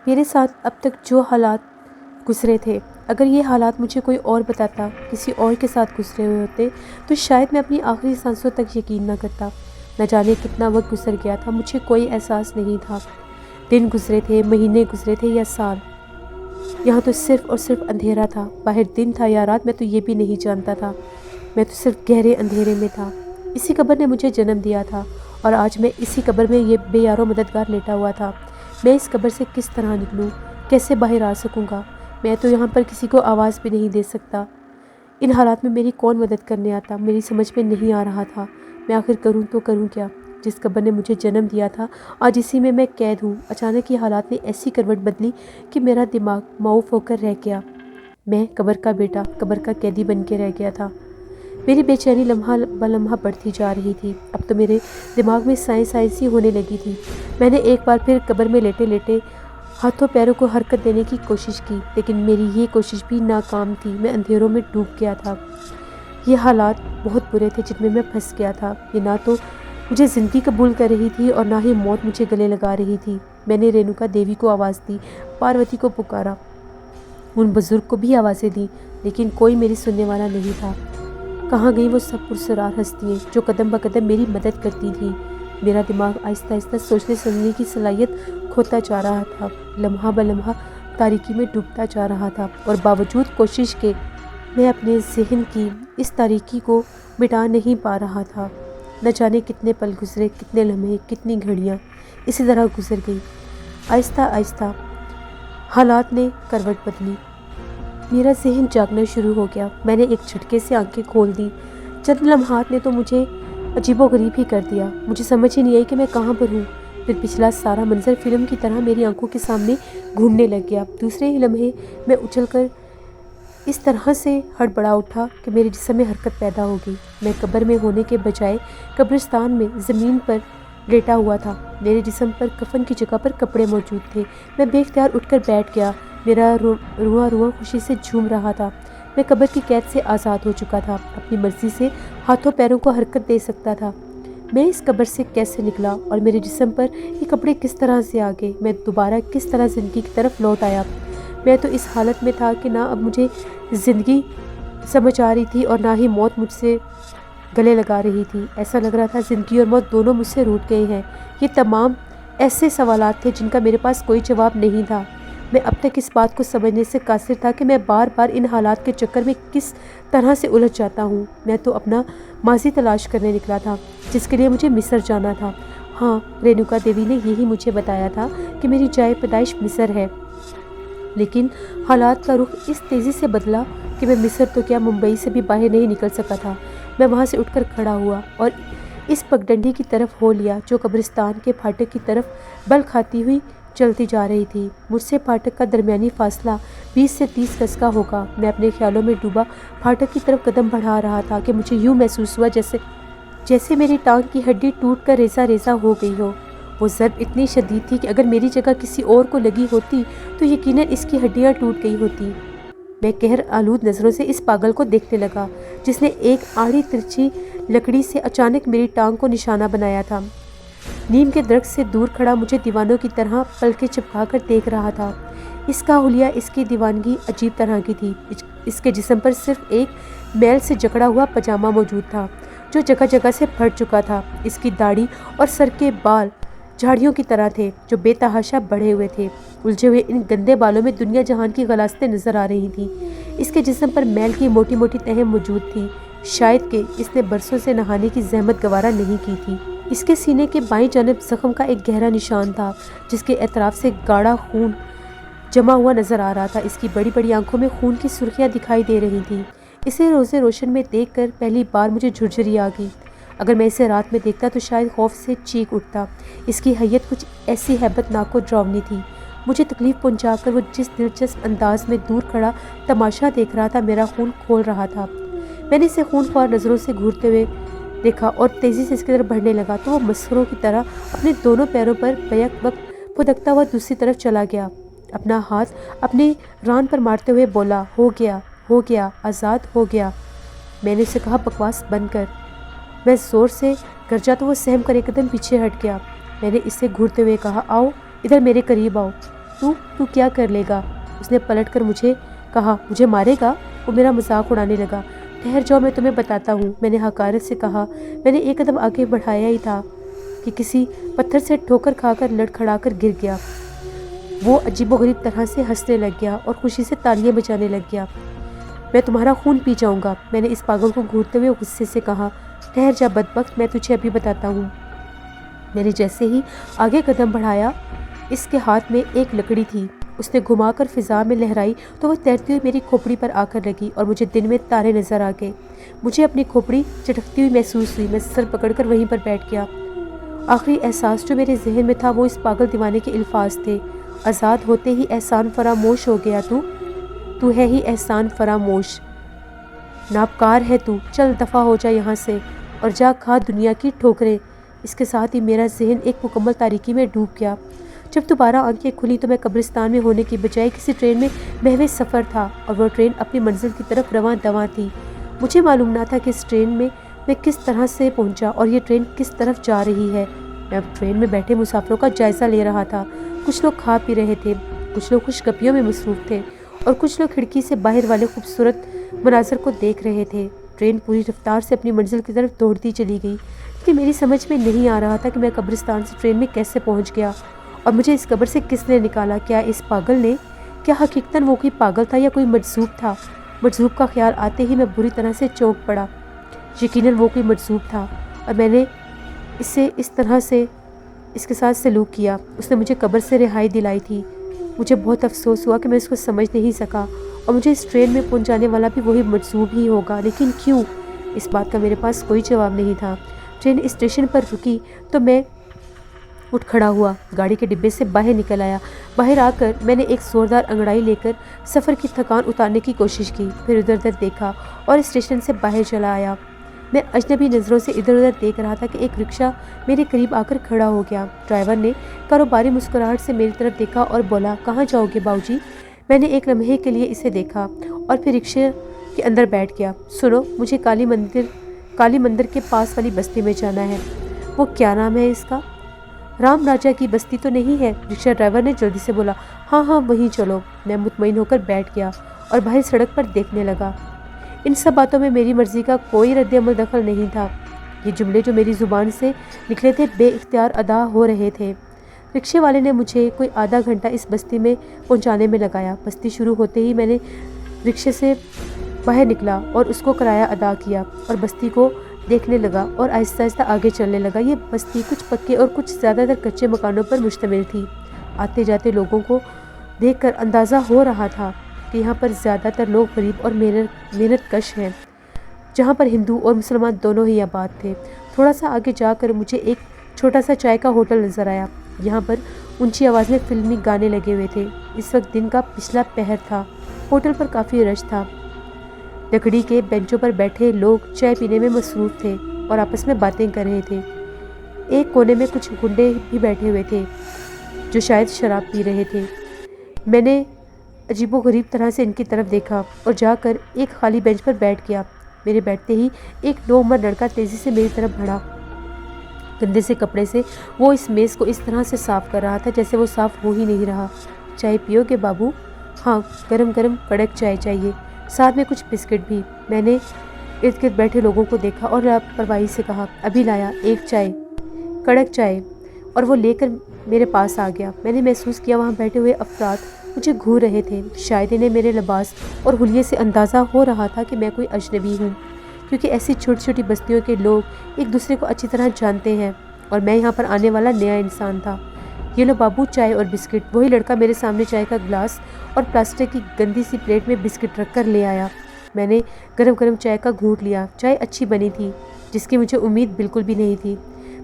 میرے ساتھ اب تک جو حالات گزرے تھے، اگر یہ حالات مجھے کوئی اور بتاتا، کسی اور کے ساتھ گزرے ہوئے ہوتے، تو شاید میں اپنی آخری سانسوں تک یقین نہ کرتا۔ نہ جانے کتنا وقت گزر گیا تھا، مجھے کوئی احساس نہیں تھا۔ دن گزرے تھے، مہینے گزرے تھے یا سال۔ یہاں تو صرف اور صرف اندھیرا تھا۔ باہر دن تھا یا رات، میں تو یہ بھی نہیں جانتا تھا۔ میں تو صرف گہرے اندھیرے میں تھا۔ اسی قبر نے مجھے جنم دیا تھا اور آج میں اسی قبر میں یہ بے یار و مددگار لیٹا ہوا تھا۔ میں اس قبر سے کس طرح نکلوں؟ کیسے باہر آ سکوں گا؟ میں تو یہاں پر کسی کو آواز بھی نہیں دے سکتا۔ ان حالات میں میری کون مدد کرنے آتا؟ میری سمجھ میں نہیں آ رہا تھا۔ میں آخر کروں تو کروں کیا؟ جس قبر نے مجھے جنم دیا تھا، آج اسی میں قید ہوں۔ اچانک یہ حالات نے ایسی کروٹ بدلی کہ میرا دماغ معوف ہو کر رہ گیا۔ میں قبر کا بیٹا، قبر کا قیدی بن کے رہ گیا تھا۔ میری بے چینی لمحہ بلمحہ بڑھتی جا رہی تھی۔ اب تو میرے دماغ میں سائنسی ہونے لگی تھی۔ میں نے ایک بار پھر قبر میں لیٹے لیٹے ہاتھوں پیروں کو حرکت دینے کی کوشش کی، لیکن میری یہ کوشش بھی ناکام تھی۔ میں اندھیروں میں ڈوب گیا تھا۔ یہ حالات بہت برے تھے جن میں میں پھنس گیا تھا۔ یہ نہ تو مجھے زندگی قبول کر رہی تھی اور نہ ہی موت مجھے گلے لگا رہی تھی۔ میں نے رینوکا دیوی کو آواز دی، پاروتی کو پکارا، ان بزرگ کو بھی آوازیں دیں، لیکن کوئی میری سننے والا نہیں تھا۔ کہاں گئی وہ سب پرسرار ہستیاں جو قدم بقدم میری مدد کرتی تھیں؟ میرا دماغ آہستہ آہستہ سوچنے سمجھنے کی صلاحیت کھوتا جا رہا تھا، لمحہ بلمحہ تاریکی میں ڈوبتا جا رہا تھا، اور باوجود کوشش کے میں اپنے ذہن کی اس تاریکی کو مٹا نہیں پا رہا تھا۔ نہ جانے کتنے پل گزرے، کتنے لمحے، کتنی گھڑیاں اسی طرح گزر گئی۔ آہستہ آہستہ حالات نے کروٹ بدلی۔ میرا ذہن جاگنا شروع ہو گیا۔ میں نے ایک جھٹکے سے آنکھیں کھول دیں۔ چند لمحات نے تو مجھے عجیب و غریب ہی کر دیا۔ مجھے سمجھ ہی نہیں آئی کہ میں کہاں پر ہوں۔ پھر پچھلا سارا منظر فلم کی طرح میری آنکھوں کے سامنے گھومنے لگ گیا۔ دوسرے ہی لمحے میں اچھل کر اس طرح سے ہڑبڑا اٹھا کہ میرے جسم میں حرکت پیدا ہو گئی۔ میں قبر میں ہونے کے بجائے قبرستان میں زمین پر لیٹا ہوا تھا۔ میرے جسم پر کفن کی جگہ پر کپڑے موجود تھے۔ میں بے اختیار اٹھ کر بیٹھ گیا۔ میرا رواں خوشی سے جھوم رہا تھا۔ میں قبر کی قید سے آزاد ہو چکا تھا، اپنی مرضی سے ہاتھوں پیروں کو حرکت دے سکتا تھا۔ میں اس قبر سے کیسے نکلا اور میرے جسم پر یہ کپڑے کس طرح سے آ گئے؟ میں دوبارہ کس طرح زندگی کی طرف لوٹ آیا؟ میں تو اس حالت میں تھا کہ نہ اب مجھے زندگی سمجھ آ رہی تھی اور نہ ہی موت مجھ سے گلے لگا رہی تھی۔ ایسا لگ رہا تھا زندگی اور موت دونوں مجھ سے روٹھ گئے ہیں۔ یہ تمام ایسے سوالات تھے جن کا میرے پاس کوئی جواب نہیں تھا۔ میں اب تک اس بات کو سمجھنے سے قاصر تھا کہ میں بار بار ان حالات کے چکر میں کس طرح سے الجھ جاتا ہوں۔ میں تو اپنا ماضی تلاش کرنے نکلا تھا، جس کے لیے مجھے مصر جانا تھا۔ ہاں، رینوکا دیوی نے یہی مجھے بتایا تھا کہ میری جائے پیدائش مصر ہے، لیکن حالات کا رخ اس تیزی سے بدلا کہ میں مصر تو کیا ممبئی سے بھی باہر نہیں نکل سکا تھا۔ میں وہاں سے اٹھ کر کھڑا ہوا اور اس پگڈنڈی کی طرف ہو لیا جو قبرستان کے پھاٹک کی طرف بل کھاتی ہوئی چلتی جا رہی تھی۔ مجھ سے پھاٹک کا درمیانی فاصلہ 20 سے 30 گز کا ہوگا۔ میں اپنے خیالوں میں ڈوبا پھاٹک کی طرف قدم بڑھا رہا تھا کہ مجھے یوں محسوس ہوا جیسے میری ٹانگ کی ہڈی ٹوٹ کر ریزہ ریزہ ہو گئی ہو۔ وہ ضرب اتنی شدید تھی کہ اگر میری جگہ کسی اور کو لگی ہوتی تو یقیناً اس کی ہڈیاں ٹوٹ گئی ہوتی۔ میں قہر آلود نظروں سے اس پاگل کو دیکھنے لگا جس نے ایک آڑی ترچھی لکڑی سے اچانک میری ٹانگ کو نشانہ بنایا تھا۔ نیم کے درخت سے دور کھڑا مجھے دیوانوں کی طرح پلکیں چپکا کر دیکھ رہا تھا۔ اس کا حلیہ، اس کی دیوانگی عجیب طرح کی تھی۔ اس کے جسم پر صرف ایک میل سے جکڑا ہوا پاجامہ موجود تھا جو جگہ جگہ سے پھٹ چکا تھا۔ اس کی داڑھی اور سر کے بال جھاڑیوں کی طرح تھے جو بے تحاشا بڑھے ہوئے تھے۔ الجھے ہوئے ان گندے بالوں میں دنیا جہان کی غلاستیں نظر آ رہی تھیں۔ اس کے جسم پر میل کی موٹی موٹی تہیں موجود تھیں، شاید کہ اس نے برسوں سے نہانے کی زحمت گوارا نہیں کی تھی۔ اس کے سینے کے بائیں جانب زخم کا ایک گہرا نشان تھا جس کے اطراف سے گاڑھا خون جمع ہوا نظر آ رہا تھا۔ اس کی بڑی بڑی آنکھوں میں خون کی سرخیاں دکھائی دے رہی تھیں۔ اسے روزے روشن میں دیکھ کر پہلی بار مجھے جھرجھری آ گئی۔ اگر میں اسے رات میں دیکھتا تو شاید خوف سے چیخ اٹھتا۔ اس کی حیت کچھ ایسی ہیبت ناک و ڈراؤنی تھی۔ مجھے تکلیف پہنچا کر وہ جس دلچسپ انداز میں دور کھڑا تماشا دیکھ رہا تھا، میرا خون کھول رہا تھا۔ میں نے اسے خون خوار نظروں سے گھورتے ہوئے دیکھا اور تیزی سے اس کی طرف بڑھنے لگا تو وہ مسخروں کی طرح اپنے دونوں پیروں پر بیک وقت پھدکتا ہوا دوسری طرف چلا گیا۔ اپنا ہاتھ اپنے ران پر مارتے ہوئے بولا، ہو گیا، آزاد ہو گیا۔ میں نے اسے کہا، بکواس بند کر۔ میں زور سے گرجا تو وہ سہم کر ایک قدم پیچھے ہٹ گیا۔ میں نے اسے گھورتے ہوئے کہا، آؤ ادھر میرے قریب آؤ۔ تو کیا کر لے گا؟ اس نے پلٹ کر مجھے کہا۔ مجھے مارے گا؟ وہ میرا مذاق اڑانے لگا۔ ٹھہر جاؤ، میں تمہیں بتاتا ہوں، میں نے حقارت سے کہا۔ میں نے ایک قدم آگے بڑھایا ہی تھا کہ کسی پتھر سے ٹھوکر کھا کر لڑکھڑا کر گر گیا۔ وہ عجیب و غریب طرح سے ہنسنے لگ گیا اور خوشی سے تالیاں بجانے لگ گیا۔ میں تمہارا خون پی جاؤں گا، میں نے اس پاگل کو گھورتے ہوئے غصے سے کہا۔ ٹھہر جا بدبخت، میں تجھے ابھی بتاتا ہوں۔ میں نے جیسے ہی آگے قدم بڑھایا، اس کے ہاتھ میں ایک لکڑی تھی۔ اس نے گھما کر فضا میں لہرائی تو وہ تیرتی ہوئی میری کھوپڑی پر آ کر لگی اور مجھے دن میں تارے نظر آ گئے۔ مجھے اپنی کھوپڑی چٹکتی ہوئی محسوس ہوئی۔ میں سر پکڑ کر وہیں پر بیٹھ گیا۔ آخری احساس جو میرے ذہن میں تھا وہ اس پاگل دیوانے کے الفاظ تھے۔ آزاد ہوتے ہی احسان فراموش ہو گیا تو ہے ہی احسان فراموش، ناپکار ہے تو، چل دفع ہو جا یہاں سے اور جا کھا دنیا کی ٹھوکریں۔ اس کے ساتھ ہی میرا ذہن ایک مکمل تاریکی میں ڈوب گیا۔ جب دوبارہ آنکھیں کھلی تو میں قبرستان میں ہونے کی بجائے کسی ٹرین میں محو سفر تھا اور وہ ٹرین اپنی منزل کی طرف رواں دواں تھی۔ مجھے معلوم نہ تھا کہ اس ٹرین میں کس طرح سے پہنچا اور یہ ٹرین کس طرف جا رہی ہے۔ میں اب ٹرین میں بیٹھے مسافروں کا جائزہ لے رہا تھا۔ کچھ لوگ کھا پی رہے تھے، کچھ لوگ خوش گپیوں میں مصروف تھے اور کچھ لوگ کھڑکی سے باہر والے خوبصورت مناظر کو دیکھ رہے تھے۔ ٹرین پوری رفتار سے اپنی منزل کی طرف دوڑتی چلی گئی، لیکن میری سمجھ میں نہیں آ رہا تھا کہ میں قبرستان سے ٹرین میں کیسے پہنچ گیا اور مجھے اس قبر سے کس نے نکالا۔ کیا اس پاگل نے؟ کیا حقیقتاً وہ کوئی پاگل تھا یا کوئی مجذوب تھا؟ مجذوب کا خیال آتے ہی میں بری طرح سے چونک پڑا۔ یقیناً وہ کوئی مجذوب تھا اور میں نے اس طرح سے اس کے ساتھ سلوک کیا۔ اس نے مجھے قبر سے رہائی دلائی تھی۔ مجھے بہت افسوس ہوا کہ میں اس کو سمجھ نہیں سکا اور مجھے اس ٹرین میں پہنچانے والا بھی وہی مجذوب ہی ہوگا، لیکن کیوں؟ اس بات کا میرے پاس کوئی جواب نہیں تھا۔ ٹرین اسٹیشن پر رکی تو میں اٹھ کھڑا ہوا، گاڑی کے ڈبے سے باہر نکل آیا۔ باہر آ کر میں نے ایک زوردار انگڑائی لے کر سفر کی تھکان اتارنے کی کوشش کی، پھر ادھر ادھر دیکھا اور اسٹیشن سے باہر چلا آیا۔ میں اجنبی نظروں سے ادھر ادھر دیکھ رہا تھا کہ ایک رکشہ میرے قریب آ کر کھڑا ہو گیا۔ ڈرائیور نے کاروباری مسکراہٹ سے میری طرف دیکھا اور بولا، کہاں جاؤ گے باؤ جی؟ میں نے ایک لمحے کے لیے اسے دیکھا اور پھر رکشے کے اندر بیٹھ گیا۔ سنو، مجھے کالی مندر کے پاس والی بستی میں جانا ہے۔ وہ کیا نام ہے اس کا؟ رام راجہ کی بستی تو نہیں ہے؟ رکشہ ڈرائیور نے جلدی سے بولا۔ ہاں وہیں چلو۔ میں مطمئن ہو کر بیٹھ گیا اور باہر سڑک پر دیکھنے لگا۔ ان سب باتوں میں میری مرضی کا کوئی رد عمل دخل نہیں تھا۔ یہ جملے جو میری زبان سے نکلے تھے بے اختیار ادا ہو رہے تھے۔ رکشے والے نے مجھے کوئی آدھا گھنٹہ اس بستی میں پہنچانے میں لگایا۔ بستی شروع ہوتے ہی میں نے رکشے سے باہر نکلا اور اس کو کرایہ ادا کیا اور بستی کو دیکھنے لگا اور آہستہ آہستہ آگے چلنے لگا۔ یہ بستی کچھ پکے اور کچھ زیادہ تر کچے مکانوں پر مشتمل تھی۔ آتے جاتے لوگوں کو دیکھ کر اندازہ ہو رہا تھا کہ یہاں پر زیادہ تر لوگ غریب اور محنت کش ہیں، جہاں پر ہندو اور مسلمان دونوں ہی آباد تھے۔ تھوڑا سا آگے جا کر مجھے ایک چھوٹا سا چائے کا ہوٹل نظر آیا۔ یہاں پر اونچی آواز میں فلمی گانے لگے ہوئے تھے۔ اس وقت دن کا پچھلا پہر تھا۔ ہوٹل پر کافی رش تھا۔ لکڑی کے بینچوں پر بیٹھے لوگ چائے پینے میں مصروف تھے اور آپس میں باتیں کر رہے تھے۔ ایک کونے میں کچھ گنڈے بھی بیٹھے ہوئے تھے جو شاید شراب پی رہے تھے۔ میں نے عجیب و غریب طرح سے ان کی طرف دیکھا اور جا کر ایک خالی بینچ پر بیٹھ گیا۔ میرے بیٹھتے ہی ایک نوعمر لڑکا تیزی سے میری طرف بڑھا۔ گندے سے کپڑے سے وہ اس میز کو اس طرح سے صاف کر رہا تھا جیسے وہ صاف ہو ہی نہیں رہا۔ چائے پیو گے بابو؟ ہاں، گرم گرم کڑک چائے چاہیے، ساتھ میں کچھ بسکٹ بھی۔ میں نے ارد گرد بیٹھے لوگوں کو دیکھا اور لاپرواہی سے کہا، ابھی لایا، ایک چائے، کڑک چائے، اور وہ لے کر میرے پاس آ گیا۔ میں نے محسوس کیا وہاں بیٹھے ہوئے افراد مجھے گھور رہے تھے۔ شاید انہیں میرے لباس اور حلیے سے اندازہ ہو رہا تھا کہ میں کوئی اجنبی ہوں، کیونکہ ایسی چھوٹی چھوٹی بستیوں کے لوگ ایک دوسرے کو اچھی طرح جانتے ہیں اور میں یہاں پر آنے والا نیا انسان تھا۔ یہ لو بابو چائے اور بسکٹ۔ وہی لڑکا میرے سامنے چائے کا گلاس اور پلاسٹک کی گندی سی پلیٹ میں بسکٹ رکھ کر لے آیا۔ میں نے گرم گرم چائے کا گھونٹ لیا۔ چائے اچھی بنی تھی، جس کی مجھے امید بالکل بھی نہیں تھی۔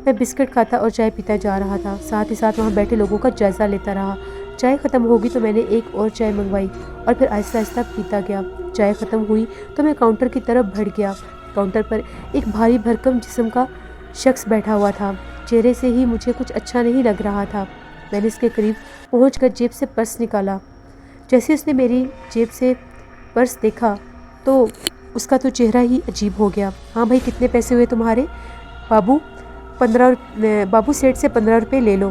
میں بسکٹ کھاتا اور چائے پیتا جا رہا تھا، ساتھ ہی ساتھ وہاں بیٹھے لوگوں کا جائزہ لیتا رہا۔ چائے ختم ہوگی تو میں نے ایک اور چائے منگوائی اور پھر آہستہ آہستہ پیتا گیا۔ چائے ختم ہوئی تو میں کاؤنٹر کی طرف بڑھ گیا۔ کاؤنٹر پر ایک بھاری بھرکم جسم کا شخص بیٹھا ہوا تھا۔ چہرے سے ہی مجھے کچھ اچھا نہیں لگ رہا تھا۔ میں نے اس کے قریب پہنچ کر جیب سے پرس نکالا۔ جیسے اس نے میری جیب سے پرس دیکھا تو اس کا تو چہرہ ہی عجیب ہو گیا۔ ہاں بھائی، کتنے پیسے ہوئے تمہارے؟ بابو سیٹ سے 15 روپے لے لو۔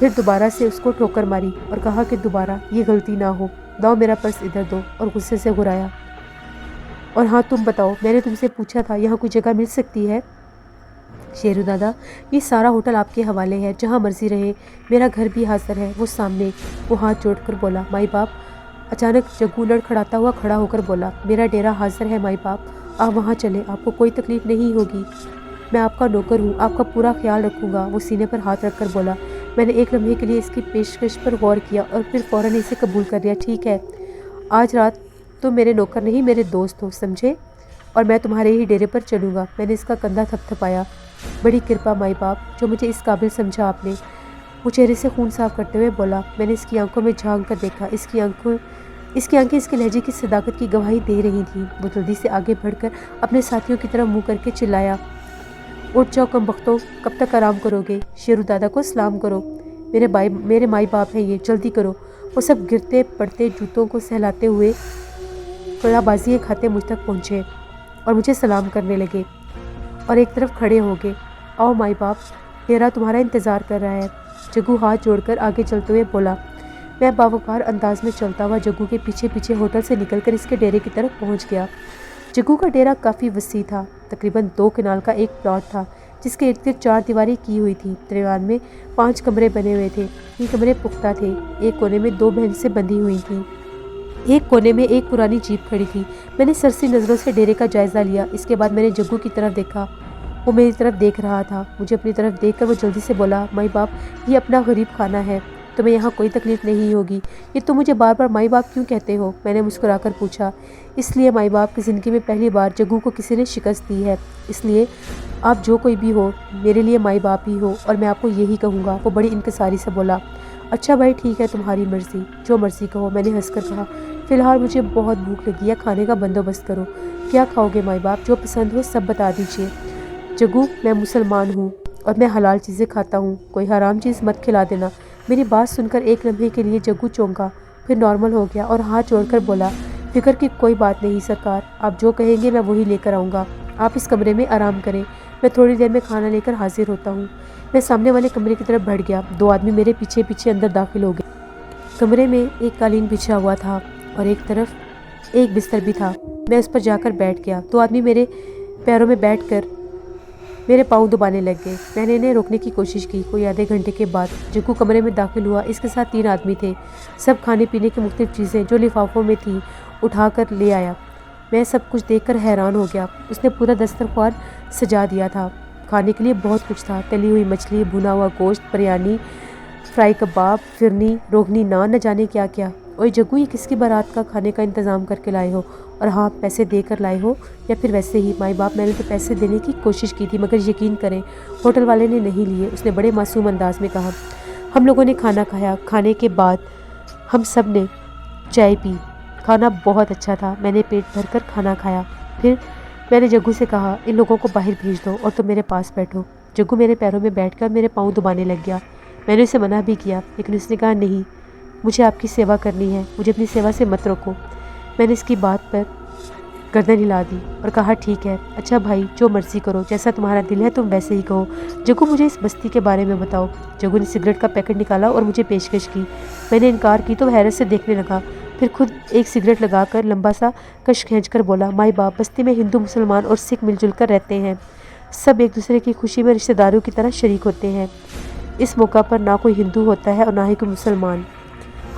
پھر دوبارہ سے اس کو ٹھوکر ماری اور کہا کہ دوبارہ یہ غلطی نہ ہو، لاؤ میرا پرس ادھر دو، اور غصے سے گھرایا۔ اور ہاں تم بتاؤ، میں نے تم سے پوچھا تھا یہاں کوئی جگہ مل سکتی ہے؟ شیرو دادا، یہ سارا ہوٹل آپ کے حوالے ہے، جہاں مرضی رہے، میرا گھر بھی حاضر ہے۔ وہ سامنے وہ ہاتھ جوڑ کر بولا۔ مائی باپ، اچانک جگو لڑکھڑاتا ہوا کھڑا ہو کر بولا، میرا ڈیرا حاضر ہے مائی باپ، آپ وہاں چلیں، آپ کو کوئی تکلیف نہیں ہوگی، میں آپ کا نوکر ہوں، آپ کا پورا خیال رکھوں گا۔ وہ سینے پر ہاتھ رکھ کر بولا۔ میں نے ایک لمحے کے لیے اس کی پیشکش پر غور کیا اور پھر فوراً اسے قبول کر لیا۔ ٹھیک ہے، آج رات تم میرے نوکر نہیں، میرے دوست ہو، سمجھے؟ اور میں تمہارے ہی ڈیرے پر چلوں گا۔ میں نے اس کا کندھا تھپ تھپایا۔ بڑی کرپا مائی باپ، جو مجھے اس قابل سمجھا آپ نے۔ وہ چہرے سے خون صاف کرتے ہوئے بولا۔ میں نے اس کی آنکھوں میں جھانک کر دیکھا، اس کی آنکھیں اس کے لہجے کی صداقت کی گواہی دے رہی تھیں۔ وہ جلدی سے آگے بڑھ کر اپنے ساتھیوں کی طرف منہ کر کے چلایا، اٹھ جاؤ کم بختوں، کب تک آرام کرو گے؟ شیرو دادا کو سلام کرو، میرے مائی باپ ہیں یہ، جلدی کرو۔ وہ سب گرتے پڑتے جوتوں کو سہلاتے ہوئے کلا بازی کھاتے مجھ تک پہنچے اور مجھے سلام کرنے لگے اور ایک طرف کھڑے ہو گئے۔ آؤ مائی باپ، ڈیرا تمہارا انتظار کر رہا ہے۔ جگو ہاتھ جوڑ کر آگے چلتے ہوئے بولا۔ میں باوقار انداز میں چلتا ہوا جگو کے پیچھے پیچھے ہوٹل سے نکل کر اس کے ڈیرے کی طرف پہنچ گیا۔ جگو کا ڈیرا کافی وسیع تھا، تقریباً 2 کنال کا ایک پلاٹ تھا جس کے ارد گرد 4 دیواری کی ہوئی تھی۔ درمیان میں 5 کمرے بنے ہوئے تھے۔ یہ کمرے پختہ تھے۔ ایک کونے میں 2 بھینسیں بندھی ہوئی تھیں، ایک کونے میں ایک پرانی جیپ کھڑی تھی۔ میں نے سرسی نظروں سے ڈیرے کا جائزہ لیا۔ اس کے بعد میں نے جگو کی طرف دیکھا، وہ میری طرف دیکھ رہا تھا۔ مجھے اپنی طرف دیکھ کر وہ جلدی سے بولا، مائی باپ، یہ اپنا غریب خانہ ہے، تمہیں یہاں کوئی تکلیف نہیں ہوگی۔ یہ تم مجھے بار بار مائی باپ کیوں کہتے ہو؟ میں نے مسکرا کر پوچھا۔ اس لیے مائی باپ کی زندگی میں پہلی بار جگو کو کسی نے شکست دی ہے، اس لیے آپ جو کوئی بھی ہو میرے لیے مائی باپ ہی ہو، اور میں آپ کو یہی کہوں گا۔ وہ بڑی انکساری سے بولا۔ اچھا بھائی ٹھیک ہے، تمہاری مرضی، جو مرضی کہو، میں نے ہنس کر کہا۔ فی الحال مجھے بہت بھوک لگی ہے، کھانے کا بندوبست کرو۔ کیا کھاؤ گے مائی باپ؟ جو پسند ہو سب بتا دیجیے۔ جگو، میں مسلمان ہوں اور میں حلال چیزیں کھاتا ہوں، کوئی حرام چیز مت کھلا دینا۔ میری بات سن کر ایک لمحے کے لیے جگو چونکا، پھر نارمل ہو گیا اور ہاتھ جوڑ کر بولا، فکر کی کوئی بات نہیں سرکار، آپ جو کہیں گے میں وہی لے کر آؤں گا۔ آپ اس کمرے میں آرام کریں، میں تھوڑی دیر میں کھانا لے کر حاضر ہوتا ہوں۔ میں سامنے والے کمرے کی طرف بڑھ گیا۔ 2 آدمی میرے پیچھے پیچھے اندر داخل ہو گئے۔ کمرے میں ایک قالین بچھا ہوا تھا اور ایک طرف ایک بستر بھی تھا۔ میں اس پر جا کر بیٹھ گیا۔ 2 آدمی میرے پیروں میں بیٹھ کر میرے پاؤں دبانے لگ گئے۔ میں نے انہیں روکنے کی کوشش کی۔ کوئی آدھے گھنٹے کے بعد جگو کمرے میں داخل ہوا۔ اس کے ساتھ 3 آدمی تھے۔ سب کھانے پینے کی مختلف چیزیں جو لفافوں میں تھیں اٹھا کر لے آیا۔ میں سب کچھ دیکھ کر حیران ہو گیا۔ اس نے پورا دسترخوان سجا دیا تھا۔ کھانے کے لیے بہت کچھ تھا، تلی ہوئی مچھلی، بھنا ہوا گوشت، بریانی، فرائی کباب، فرنی، روغنی نان، نہ جانے کیا کیا۔ اوئے جگو، یہ کس کی بارات کا کھانے کا انتظام کر کے لائے ہو؟ اور ہاں، پیسے دے کر لائے ہو یا پھر ویسے ہی؟ مائی باپ، میں نے تو پیسے دینے کی کوشش کی تھی، مگر یقین کریں ہوٹل والے نے نہیں لیے، اس نے بڑے معصوم انداز میں کہا۔ ہم لوگوں نے کھانا کھایا۔ کھانے کے بعد ہم سب نے چائے پی۔ کھانا بہت اچھا تھا۔ میں نے پیٹ بھر کر کھانا کھایا۔ پھر میں نے جگو سے کہا، ان لوگوں کو باہر بھیج دو اور تم میرے پاس بیٹھو۔ جگو میرے پیروں میں بیٹھ کر میرے پاؤں دبانے لگ گیا۔ میں نے اسے منع بھی کیا، لیکن اس نے کہا، نہیں، مجھے آپ کی سیوا کرنی ہے، مجھے اپنی سیوا سے مت روکو۔ میں نے اس کی بات پر گردن ہلا دی اور کہا، ٹھیک ہے، اچھا بھائی، جو مرضی کرو، جیسا تمہارا دل ہے تم ویسے ہی کہو۔ جگو، مجھے اس بستی کے بارے میں بتاؤ۔ جگو نے سگریٹ کا پیکٹ نکالا اور مجھے پیشکش کی۔ میں نے انکار کی تو وہ حیرت سے دیکھنے لگا، پھر خود ایک سگریٹ لگا کر لمبا سا کش کھینچ کر بولا، مائی باپ، بستی میں ہندو، مسلمان اور سکھ مل جل کر رہتے ہیں، سب ایک دوسرے کی خوشی میں رشتہ داروں کی طرح شریک ہوتے ہیں۔ اس موقع پر نہ کوئی ہندو ہوتا ہے اور نہ ہی کوئی مسلمان،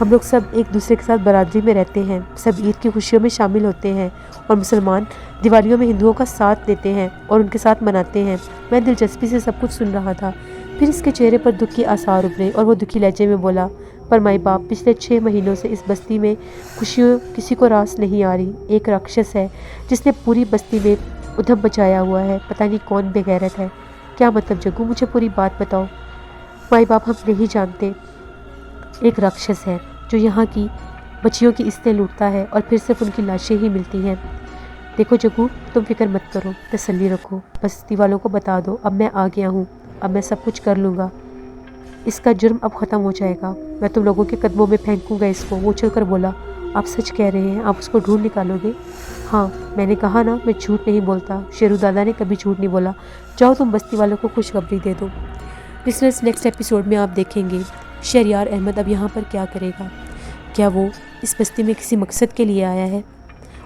ہم لوگ سب ایک دوسرے کے ساتھ برادری میں رہتے ہیں، سب عید کی خوشیوں میں شامل ہوتے ہیں اور مسلمان دیوالیوں میں ہندوؤں کا ساتھ دیتے ہیں اور ان کے ساتھ مناتے ہیں۔ میں دلچسپی سے سب کچھ سن رہا تھا، پھر اس کے چہرے پر دکھ کے آثار ابھرے اور وہ دکھی لہجے میں بولا، پر مائی باپ، پچھلے 6 مہینوں سے اس بستی میں خوشیوں کسی کو راس نہیں آ رہی۔ ایک راکشس ہے جس نے پوری بستی میں ادھم مچایا ہوا ہے، پتہ نہیں کون بے غیرت ہے۔ کیا مطلب جگو؟ مجھے پوری بات بتاؤ۔ مائی باپ، ہم نہیں جانتے، ایک راکشس ہے جو یہاں کی بچیوں کی عزتیں لوٹتا ہے اور پھر صرف ان کی لاشیں ہی ملتی ہیں۔ دیکھو جگو، تم فکر مت کرو، تسلی رکھو، بستی والوں کو بتا دو اب میں آ گیا ہوں، اب میں سب کچھ کر لوں گا، اس کا جرم اب ختم ہو جائے گا، میں تم لوگوں کے قدموں میں پھینکوں گا اس کو۔ وہ اچھل کر بولا، آپ سچ کہہ رہے ہیں؟ آپ اس کو ڈھونڈ نکالو گے؟ ہاں، میں نے کہا نا، میں جھوٹ نہیں بولتا۔ شیرو دادا نے کبھی جھوٹ نہیں بولا۔ جاؤ، تم بستی والوں کو خوشخبری دے دو۔ لسنرز، نیکسٹ ایپیسوڈ میں آپ دیکھیں گے شہریار احمد اب یہاں پر کیا کرے گا؟ کیا وہ اس بستی میں کسی مقصد کے لیے آیا ہے؟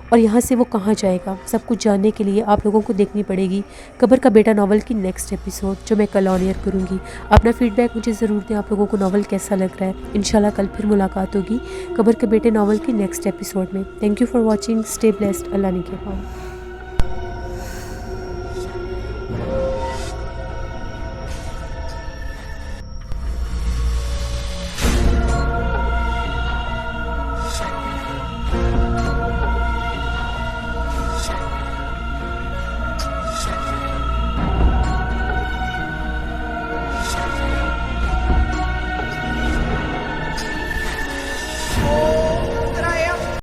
اور یہاں سے وہ کہاں جائے گا؟ سب کچھ جاننے کے لیے آپ لوگوں کو دیکھنی پڑے گی قبر کا بیٹا ناول کی نیکسٹ ایپیسوڈ، جو میں کل آن ایئر کروں گی۔ اپنا فیڈ بیک مجھے ضرور دیں، آپ لوگوں کو ناول کیسا لگ رہا ہے۔ انشاءاللہ کل پھر ملاقات ہوگی قبر کے بیٹے ناول کی نیکسٹ ایپیسوڈ میں۔ Thank you for watching, stay blessed, اللہ نگہبان۔